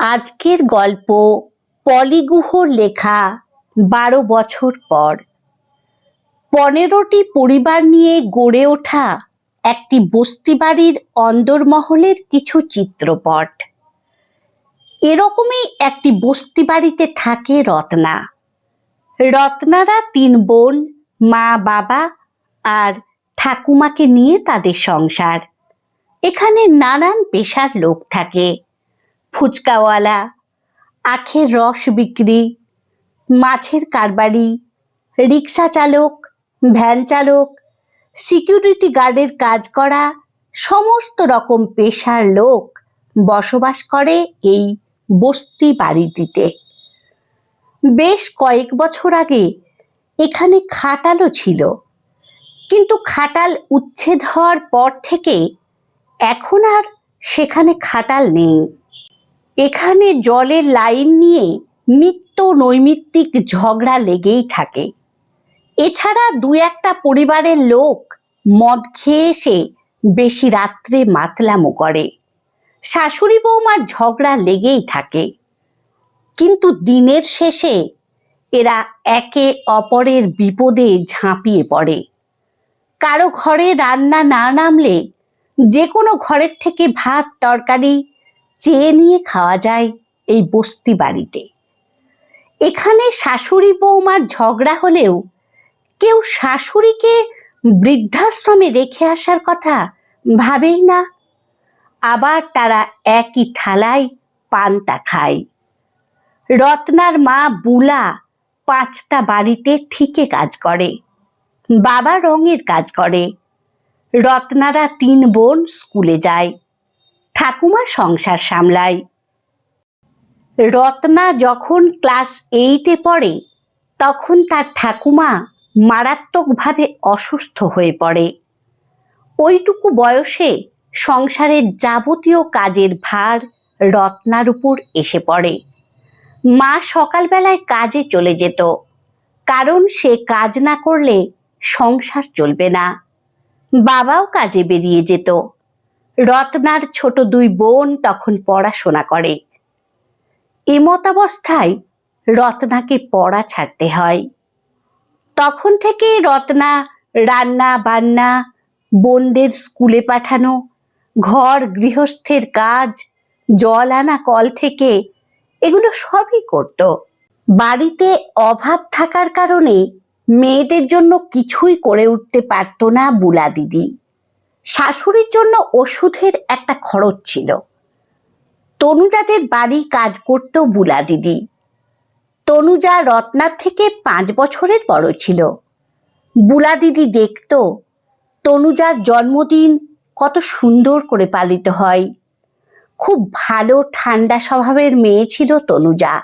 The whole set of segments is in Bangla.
আজকের গল্প পলি গুহর লেখা 12 বছর পর। 15টি পরিবার নিয়ে গড়ে ওঠা একটি বস্তিবাড়ির অন্দরমহলের কিছু চিত্রপট। এরকমই একটি বস্তিবাড়িতে থাকে রত্না। রত্নারা 3 বোন, মা বাবা আর ঠাকুমাকে নিয়ে তাদের সংসার। এখানে নানান পেশার লোক থাকে। ফুচকাওয়ালা, আখের রস বিক্রি, মাছের কারবারি, রিক্সা চালক, ভ্যান চালক, সিকিউরিটি গার্ডের কাজ করা, সমস্ত রকম পেশার লোক বসবাস করে এই বস্তি বাড়িটিতে। বেশ কয়েক বছর আগে এখানে খাটালও ছিল, কিন্তু খাটাল উচ্ছেদ হওয়ার পর থেকে এখন আর সেখানে খাটাল নেই। এখানে জলের লাইন নিয়ে নিত্য নৈমিত্তিক ঝগড়া লেগেই থাকে। এছাড়া 2-1টা পরিবারের লোক মদ খেয়ে এসে বেশি রাত্রে মাতলামো করে। শাশুড়ি বৌমার ঝগড়া লেগেই থাকে, কিন্তু দিনের শেষে এরা একে অপরের বিপদে ঝাঁপিয়ে পড়ে। কারো ঘরে রান্না না নামলে যে কোনো ঘরের থেকে ভাত তরকারি চেয়ে নিয়ে খাওয়া যায় এই বস্তি বাড়িতে। এখানে শাশুড়ি বৌমার ঝগড়া হলেও কেউ শাশুড়িকে বৃদ্ধাশ্রমে রেখে আসার কথা ভাবেই না। আবার তারা একই থালায় পান্তা খায়। রত্নার মা বুলা 5টা বাড়িতে ঠিকে কাজ করে, বাবা রঙের কাজ করে। রত্নারা 3 বোন স্কুলে যায়, ঠাকুমা সংসার সামলায়। রত্না যখন ক্লাস 8-এ পড়ে তখন তার ঠাকুমা মারাত্মকভাবে অসুস্থ হয়ে পড়ে। ওইটুকু বয়সে সংসারের যাবতীয় কাজের ভার রত্নার উপর এসে পড়ে। মা সকালবেলায় কাজে চলে যেত, কারণ সে কাজ না করলে সংসার চলবে না। বাবাও কাজে বেরিয়ে যেত। রত্নার ছোট 2 বোন তখন পড়াশোনা করে। এমতাবস্থায় রত্নাকে পড়া ছাড়তে হয়। তখন থেকে রত্না রান্না বান্না, বোনদের স্কুলে পাঠানো, ঘর গৃহস্থের কাজ, জল আনা কল থেকে, এগুলো সবই করত। বাড়িতে অভাব থাকার কারণে মেয়েদের জন্য কিছুই করে উঠতে পারত না বুলা দিদি। শাশুড়ির জন্য ওষুধের একটা খরচ ছিল। তনুজাদের বাড়ি কাজ করত বুলা দিদি। তনুজা রত্নার থেকে 5 বছরের বড় ছিল। বুলা দিদি দেখত তনুজার জন্মদিন কত সুন্দর করে পালিত হয়। খুব ভালো ঠান্ডা স্বভাবের মেয়ে ছিল তনুজা।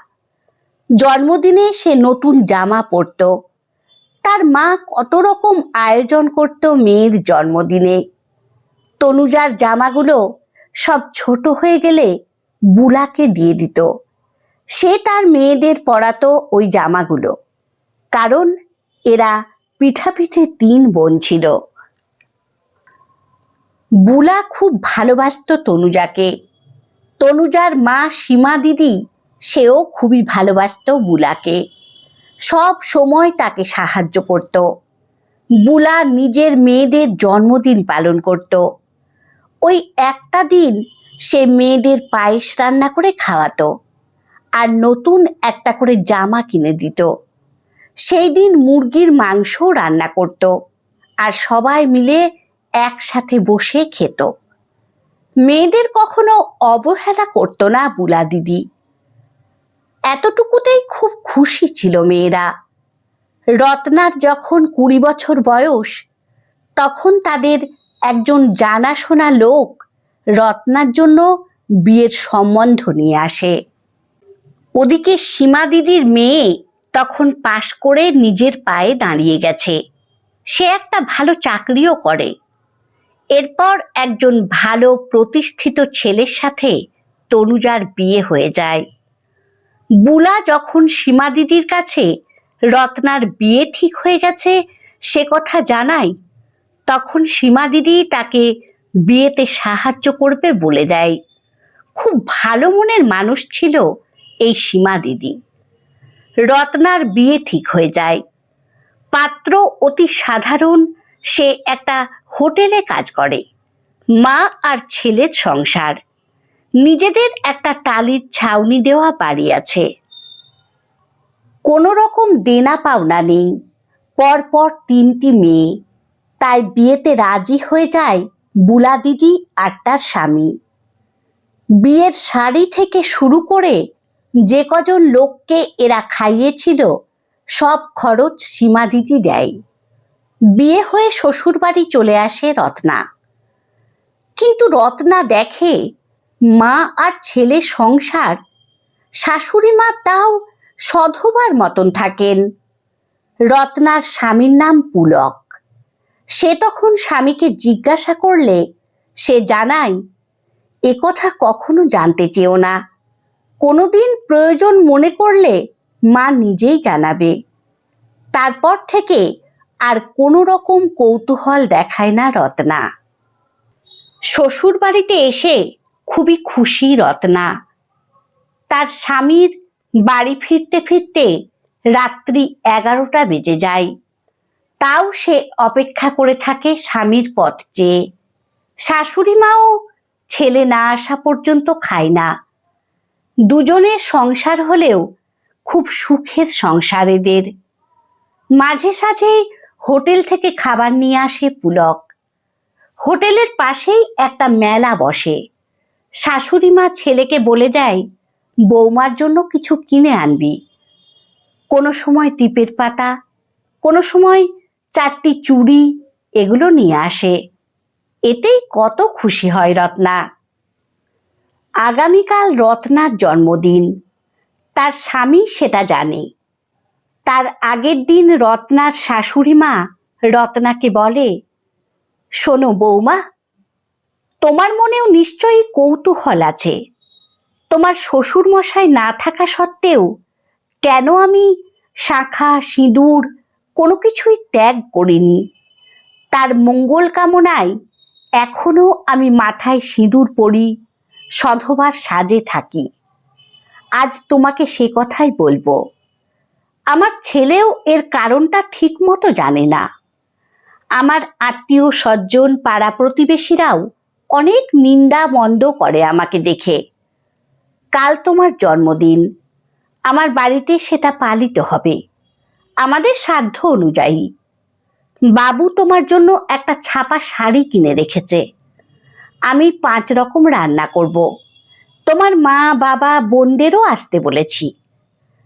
জন্মদিনে সে নতুন জামা পরত। তার মা কত রকম আয়োজন করত মেয়ের জন্মদিনে। তনুজার জামাগুলো সব ছোট হয়ে গেলে বুলাকে দিয়ে দিত। সে তার মেয়েদের পরাতো ওই জামাগুলো, কারণ এরা পিঠাপিঠি 3 বোন ছিল। বুলা খুব ভালোবাসত তনুজাকে। তনুজার মা সীমা দিদি, সেও খুবই ভালোবাসত বুলাকে। সব সময় তাকে সাহায্য করত। বুলা নিজের মেয়েদের জন্মদিন পালন করত। ওই একটা দিন সে মেয়েদের পায়েস রান্না করে খাওয়াতো আর নতুন একটা করে জামা কিনে দিত। সেই দিন মুরগির মাংস রান্না করত আর সবাই মিলে একসাথে বসে খেত। মেয়েদের কখনো অবহেলা করত না বুলা দিদি। এতটুকুতেই খুব খুশি ছিল মেয়েরা। রত্নার যখন 20 বছর বয়স, তখন তাদের একজন জানাশোনা লোক রত্নার জন্য বিয়ের সম্বন্ধ নিয়ে আসে। ওদিকে সীমা দিদির মেয়ে তখন পাশ করে নিজের পায়ে দাঁড়িয়ে গেছে। সে একটা ভালো চাকরিও করে। এরপর একজন ভালো প্রতিষ্ঠিত ছেলের সাথে তনুজার বিয়ে হয়ে যায়। বুলা যখন সীমা দিদির কাছে রত্নার বিয়ে ঠিক হয়ে গেছে সে কথা জানায়, তখন সীমা দিদি তাকে বিয়েতে সাহায্য করবে বলে দেয়। খুব ভালো মনের মানুষ ছিল এই সীমা দিদি। রত্নার বিয়ে ঠিক হয়ে যায়। পাত্র অতি সাধারণ, সে একটা হোটেলে কাজ করে। মা আর ছেলের সংসার, নিজেদের একটা টালির ছাউনি দেওয়া বাড়ি আছে। কোনো রকম দেনা পাওনা নেই। পরপর 3টি মেয়ে, তাই বিয়েতে রাজি হয়ে যায় বুলা দিদি আর তার স্বামী। বিয়ের শাড়ি থেকে শুরু করে যে কজন লোককে এরা খাইয়েছিল সব খরচ সীমা দিদি দেয়। বিয়ে হয়ে শ্বশুরবাড়ি চলে আসে রত্না। কিন্তু রত্না দেখে মা আর ছেলে সংসার, শাশুড়ি মা তাও সধবার মতন থাকেন। রত্নার স্বামীর নাম পুলক। সে তখন স্বামীকে জিজ্ঞাসা করলে সে জানায়, একথা কখনো জানতে চেও না, কোনোদিন প্রয়োজন মনে করলে মা নিজেই জানাবে। তারপর থেকে আর কোনো রকম কৌতূহল দেখায় না রত্না। শ্বশুর বাড়িতে এসে খুবই খুশি রত্না। তার স্বামীর বাড়ি ফিরতে ফিরতে রাত্রি 11টা বেজে যায়। তাও সে অপেক্ষা করে থাকে স্বামীর পথ চেয়ে। শাশুড়ি মাও ছেলে না আসা পর্যন্ত খায় না। দুজনের সংসার হলেও খুব সুখের সংসার এদের। মাঝে সাঝে হোটেল থেকে খাবার নিয়ে আসে পুলক। হোটেলের পাশেই একটা মেলা বসে। শাশুড়ি মা ছেলেকে বলে দেয়, বৌমার জন্য কিছু কিনে আনবি। কোনো সময় টিপের পাতা, কোনো সময় 4টি চুড়ি, এগুলো নিয়ে আসে। এতেই কত খুশি হয় রত্না। আগামীকাল রত্নার জন্মদিন। তার স্বামী সেটা জানে। তার আগের দিন রত্নার শাশুড়ি মা রত্নাকে বলে, শোনো বৌমা, তোমার মনেও নিশ্চয়ই কৌতূহল আছে। তোমার শ্বশুর মশাই না থাকা সত্ত্বেও কেন আমি শাঁখা সিঁদুর কোনো কিছুই ত্যাগ করিনি। তার মঙ্গল কামনায় এখনো আমি মাথায় সিঁদুর পরি, সধবার সাজে থাকি। আজ তোমাকে সে কথাই বলবো। আমার ছেলেও এর কারণটা ঠিক মতো জানে না। আমার আত্মীয় স্বজন পাড়া প্রতিবেশীরাও অনেক নিন্দা মন্দ করে আমাকে দেখে। কাল তোমার জন্মদিন, আমার বাড়িতে সেটা পালিত হবে আমাদের সাধ্য অনুযায়ী। বাবু তোমার জন্য একটা ছাপা শাড়ি কিনে রেখেছে। আমি 5 রকম রান্না করব। তোমার মা বাবা বোনদেরও আসতে বলেছি।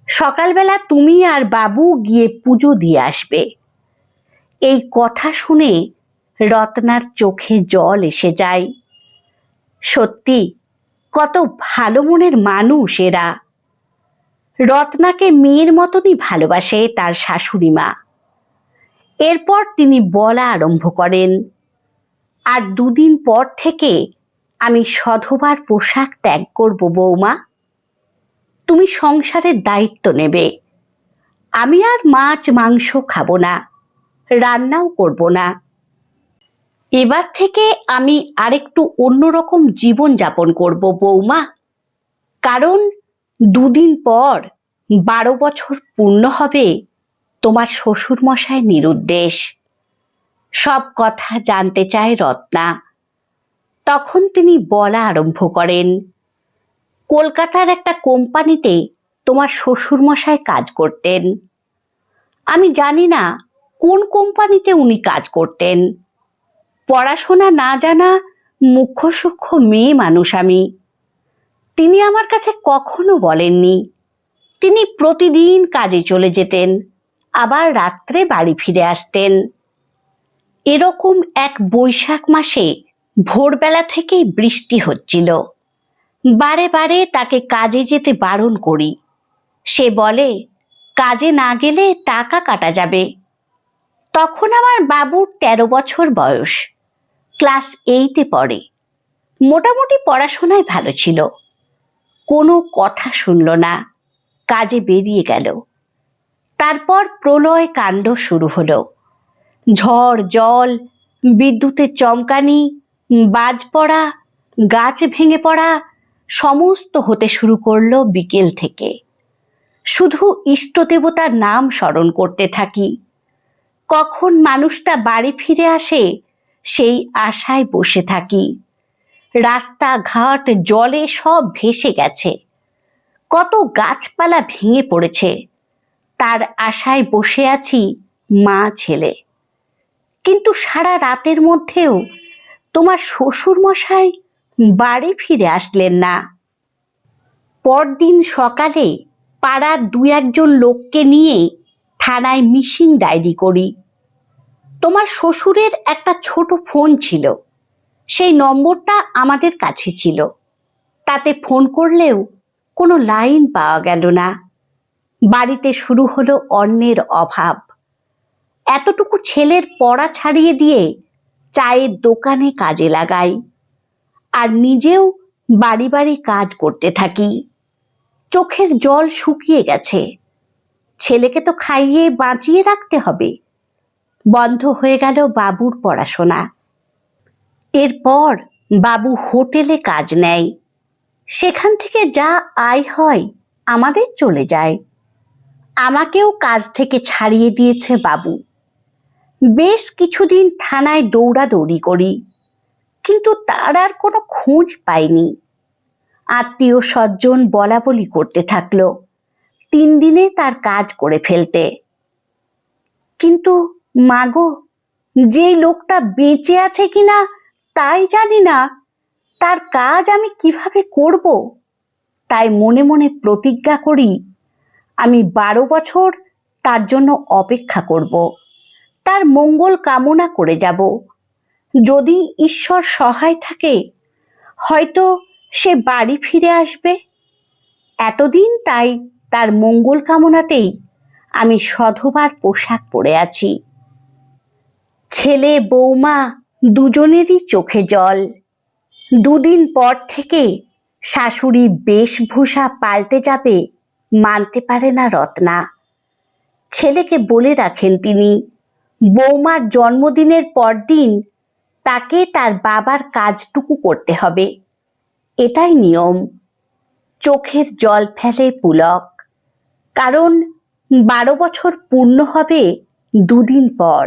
সকালবেলা তুমি আর বাবু গিয়ে পুজো দিয়ে আসবে। এই কথা শুনে রত্নার চোখে জল এসে যায়। সত্যি কত ভালো মনের মানুষ এরা। রত্নাকে মেয়ের মতনই ভালোবাসে তার শাশুড়ি মা। এরপর তিনি বলা আরম্ভ করেন, আর 2 দিন পর থেকে আমি সধবার পোশাক ত্যাগ করব বৌমা। তুমি সংসারের দায়িত্ব নেবে। আমি আর মাছ মাংস খাবো না, রান্নাও করব না। এবার থেকে আমি আরেকটু অন্যরকম জীবন যাপন করব বৌমা। কারণ 2 দিন পর 12 বছর পূর্ণ হবে তোমার শ্বশুর মশাই নিরুদ্দেশ। সব কথা জানতে চায় রত্না। তখন তিনি বলা আরম্ভ করেন, কলকাতার একটা কোম্পানিতে তোমার শ্বশুর মশাই কাজ করতেন। আমি জানি না কোন কোম্পানিতে উনি কাজ করতেন। পড়াশোনা না জানা মুখ্য সূক্ষ্ম মেয়ে মানুষ আমি। তিনি আমার কাছে কখনো বলেননি। তিনি প্রতিদিন কাজে চলে যেতেন, আবার রাত্রে বাড়ি ফিরে আসতেন। এরকম এক বৈশাখ মাসে ভোরবেলা থেকেই বৃষ্টি হচ্ছিল। বারে বারে তাকে কাজে যেতে বারণ করি। সে বলে, কাজে না গেলে টাকা কাটা যাবে। তখন আমার বাবুর 13 বছর বয়স, ক্লাস 8-এ পড়ে। মোটামুটি পড়াশোনায় ভালো ছিল। কোনো কথা শুনল না, কাজে বেরিয়ে গেল। তারপর প্রলয় কাণ্ড শুরু হলো। ঝড় জল, বিদ্যুতের চমকানি, বাজ পড়া, গাছ ভেঙে পড়া, সমস্ত হতে শুরু করলো বিকেল থেকে। শুধু ইষ্ট দেবতার নাম স্মরণ করতে থাকি। কখন মানুষটা বাড়ি ফিরে আসে সেই আশায় বসে থাকি। রাস্তাঘাট জলে সব ভেসে গেছে, কত গাছপালা ভেঙে পড়েছে, তার আশায় বসে আছি মা ছেলে। কিন্তু সারা রাতের মধ্যেও তোমার শ্বশুর মশাই বাড়ি ফিরে আসলেন না। পরদিন সকালে পাড়ার দু একজন লোককে নিয়ে থানায় মিসিং ডায়েরি করি। তোমার শ্বশুরের একটা ছোট ফোন ছিল, সেই নম্বরটা আমাদের কাছে ছিল। তাতে ফোন করলেও কোনো লাইন পাওয়া গেল না। বাড়িতে শুরু হলো অন্নের অভাব। এতটুকু ছেলের পড়া ছাড়িয়ে দিয়ে চায়ের দোকানে কাজে লাগাই, আর নিজেও বাড়ি বাড়ি কাজ করতে থাকি। চোখের জল শুকিয়ে গেছে, ছেলেকে তো খাইয়ে বাঁচিয়ে রাখতে হবে। বন্ধ হয়ে গেল বাবুর পড়াশোনা। এরপর বাবু হোটেলে কাজ নেয়, সেখান থেকে যা আয় হয় আমাদের চলে যায়। আমাকেও কাজ থেকে ছাড়িয়ে দিয়েছে বাবু। বেশ কিছুদিন থানায় দৌড়াদৌড়ি করি, কিন্তু তার আর কোনো খোঁজ পাইনি। আত্মীয় স্বজন বলা বলি করতে থাকলো 3 দিনে তার কাজ করে ফেলতে। কিন্তু মাগো, যে লোকটা বেঁচে আছে কিনা তাই জানি না, তার কাজ আমি কিভাবে করব। তাই মনে মনে প্রতিজ্ঞা করি আমি 12 বছর তার জন্য অপেক্ষা করব, তার মঙ্গল কামনা করে যাব। যদি ঈশ্বর সহায় থাকে হয়তো সে বাড়ি ফিরে আসবে। এতদিন তাই তার মঙ্গল কামনাতেই আমি সধবার পোশাক পরে আছি। ছেলে বৌমা দুজনেরই চোখে জল। 2 দিন পর থেকে শাশুড়ি বেশভূষা পাল্টে যাবে মানতে পারে না রত্না। ছেলেকে বলে রাখেন তিনি, বৌমার জন্মদিনের পরদিন তাকে তার বাবার কাজটুকু করতে হবে, এটাই নিয়ম। চোখের জল ফেলে পুলক, কারণ 12 বছর পূর্ণ হবে 2 দিন পর।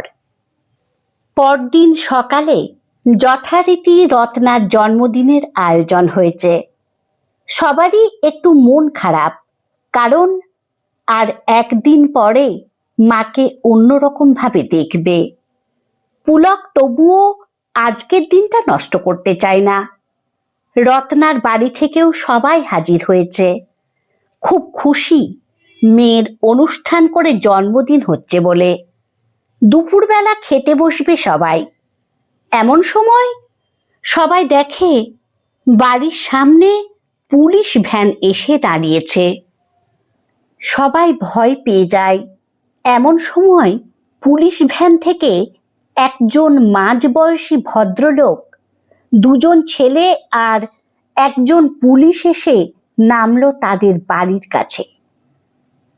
পরদিন সকালে যথারীতি রত্নার জন্মদিনের আয়োজন হয়েছে। সবারই একটু মন খারাপ, কারণ আর 1 দিন পরে মাকে অন্যরকম ভাবে দেখবে। পুলক তবুও আজকের দিনটা নষ্ট করতে চায় না। রত্নার বাড়ি থেকেও সবাই হাজির হয়েছে, খুব খুশি মেয়ের অনুষ্ঠান করে জন্মদিন হচ্ছে বলে। দুপুরবেলা খেতে বসবে সবাই। এমন সময় সবাই দেখে বাড়ির সামনে পুলিশ ভ্যান এসে দাঁড়িয়েছে। সবাই ভয় পেয়ে যায়। এমন সময় পুলিশ ভ্যান থেকে একজন মাঝবয়সী ভদ্রলোক, 2 জন ছেলে আর একজন পুলিশ এসে নামলো তাদের বাড়ির কাছে।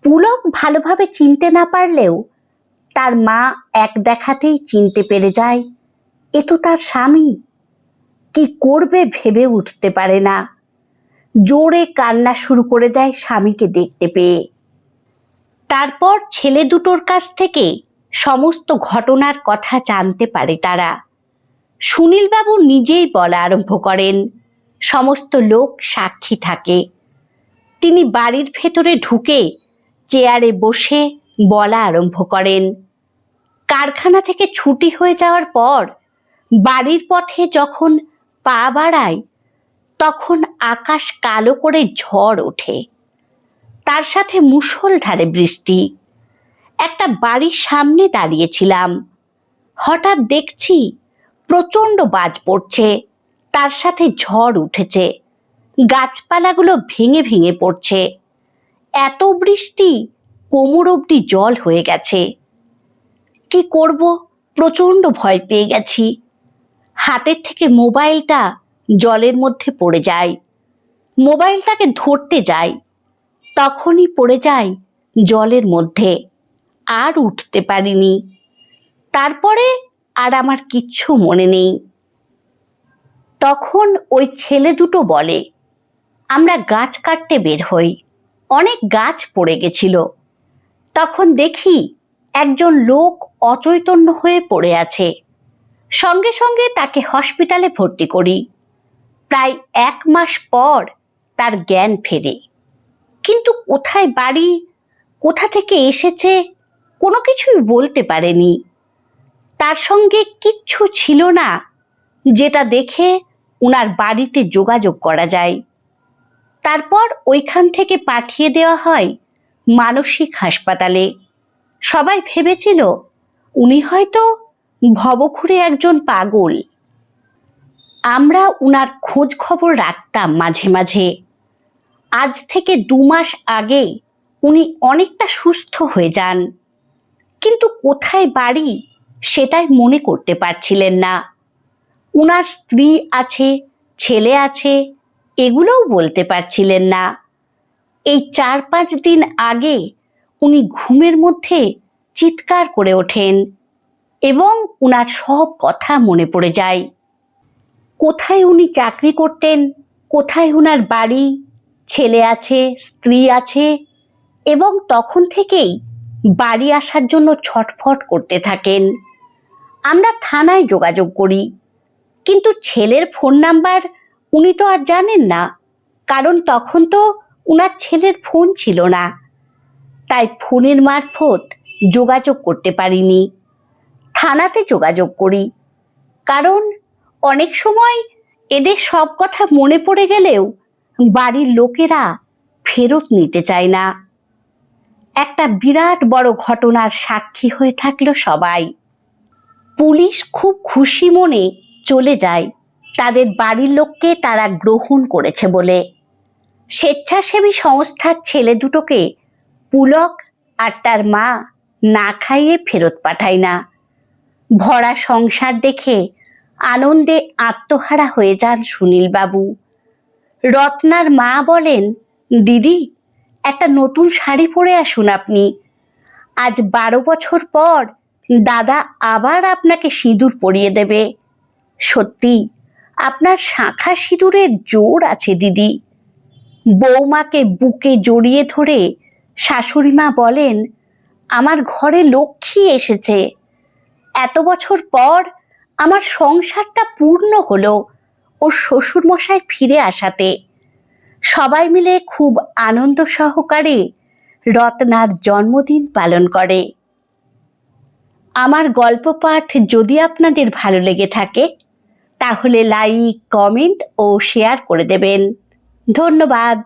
পুলক ভালোভাবে চিনতে না পারলেও তার মা এক দেখাতেই চিনতে পেরে যায় এ তো তার স্বামী। কি করবে ভেবে উঠতে পারে না, জোরে কান্না শুরু করে দেয় স্বামীকে দেখতে পেয়ে। তারপর ছেলে দুটোর কাছ থেকে সমস্ত ঘটনার কথা জানতে পারে তারা। সুনীলবাবু নিজেই বলা আরম্ভ করেন, সমস্ত লোক সাক্ষী থাকে। তিনি বাড়ির ভেতরে ঢুকে চেয়ারে বসে বলা আরম্ভ করেন। কারখানা থেকে ছুটি হয়ে যাওয়ার পর বাড়ির পথে যখন পা বাড়ায় তখন আকাশ কালো করে ঝড় ওঠে, তার সাথে মুষলধারে বৃষ্টি। একটা বাড়ির সামনে দাঁড়িয়েছিলাম, হঠাৎ দেখছি প্রচণ্ড বাজ পড়ছে, তার সাথে ঝড় উঠেছে, গাছপালাগুলো ভেঙে ভেঙে পড়ছে। এত বৃষ্টি, কোমর অবধি জল হয়ে গেছে। কি করব, প্রচণ্ড ভয় পেয়ে গেছি। হাতের থেকে মোবাইলটা জলের মধ্যে পড়ে যায়। মোবাইলটাকে ধরতে যাই, তখনই পড়ে যায় জলের মধ্যে, আর উঠতে পারিনি। তারপরে আর আমার কিচ্ছু মনে নেই। তখন ওই ছেলে দুটো বলে, আমরা গাছ কাটতে বের হই। অনেক গাছ পড়ে গেছিল। তখন দেখি একজন লোক অচৈতন্য হয়ে পড়ে আছে। সঙ্গে সঙ্গে তাকে হসপিটালে ভর্তি করি। প্রায় 1 মাস পর তার জ্ঞান ফেরে। কিন্তু কোথায় বাড়ি, কোথা থেকে এসেছে, কোনো কিছুই বলতে পারেনি। তার সঙ্গে কিচ্ছু ছিল না যেটা দেখে উনার বাড়িতে যোগাযোগ করা যায়। তারপর ওইখান থেকে পাঠিয়ে দেওয়া হয় মানসিক হাসপাতালে। সবাই ভেবেছিল উনি হয়তো ভবঘুরে একজন পাগল। আমরা উনার খোঁজ খবর রাখতাম মাঝে মাঝে। আজ থেকে 2 মাস আগে উনি অনেকটা সুস্থ হয়ে যান, কিন্তু কোথায় বাড়ি সেটাই মনে করতে পারছিলেন না। উনার স্ত্রী আছে, ছেলে আছে, এগুলোও বলতে পারছিলেন না। এই 4-5 দিন আগে উনি ঘুমের মধ্যে চিৎকার করে ওঠেন এবং উনার সব কথা মনে পড়ে যায়। কোথায় উনি চাকরি করতেন, কোথায় উনার বাড়ি, ছেলে আছে, স্ত্রী আছে, এবং তখন থেকেই বাড়ি আসার জন্য ছটফট করতে থাকেন। আমরা থানায় যোগাযোগ করি, কিন্তু ছেলের ফোন নাম্বার উনি তো আর জানেন না, কারণ তখন তো উনার ছেলের ফোন ছিল না। তাই ফোনের মারফত যোগাযোগ করতে পারিনি। থানাতে যোগাযোগ করি, কারণ অনেক সময় এদের সব কথা মনে পড়ে গেলেও বাড়ির লোকেরা ফেরত নিতে চায় না। একটা বিরাট বড় ঘটনার সাক্ষী হয়ে থাকলো সবাই। পুলিশ খুব খুশি মনে চলে যায় তাদের বাড়ির লোককে তারা গ্রহণ করেছে বলে। স্বেচ্ছাসেবী সংস্থার ছেলে দুটোকে পুলক আর তার মা না খাইয়ে ফেরত পাঠায় না। ভরা সংসার দেখে আনন্দে আত্মহারা হয়ে যান সুনীলবাবু। রত্নার মা বলেন, দিদি, একটা নতুন শাড়ি পরে আসুন আপনি। আজ 12 বছর পর দাদা আবার আপনাকে সিঁদুর পরিয়ে দেবে। সত্যি আপনার শাঁখা সিঁদুরের জোর আছে দিদি। বৌমাকে বুকে জড়িয়ে ধরে শাশুড়ি মা বলেন, আমার ঘরে লক্ষ্মী এসেছে। এত বছর পর আমার সংসারটা পূর্ণ হলো ওর শ্বশুরমশাই ফিরে আসাতে। সবাই মিলে খুব আনন্দ সহকারে রত্নার জন্মদিন পালন করে। আমার গল্প পাঠ যদি আপনাদের ভালো লেগে থাকে তাহলে লাইক, কমেন্ট ও শেয়ার করে দেবেন। ধন্যবাদ।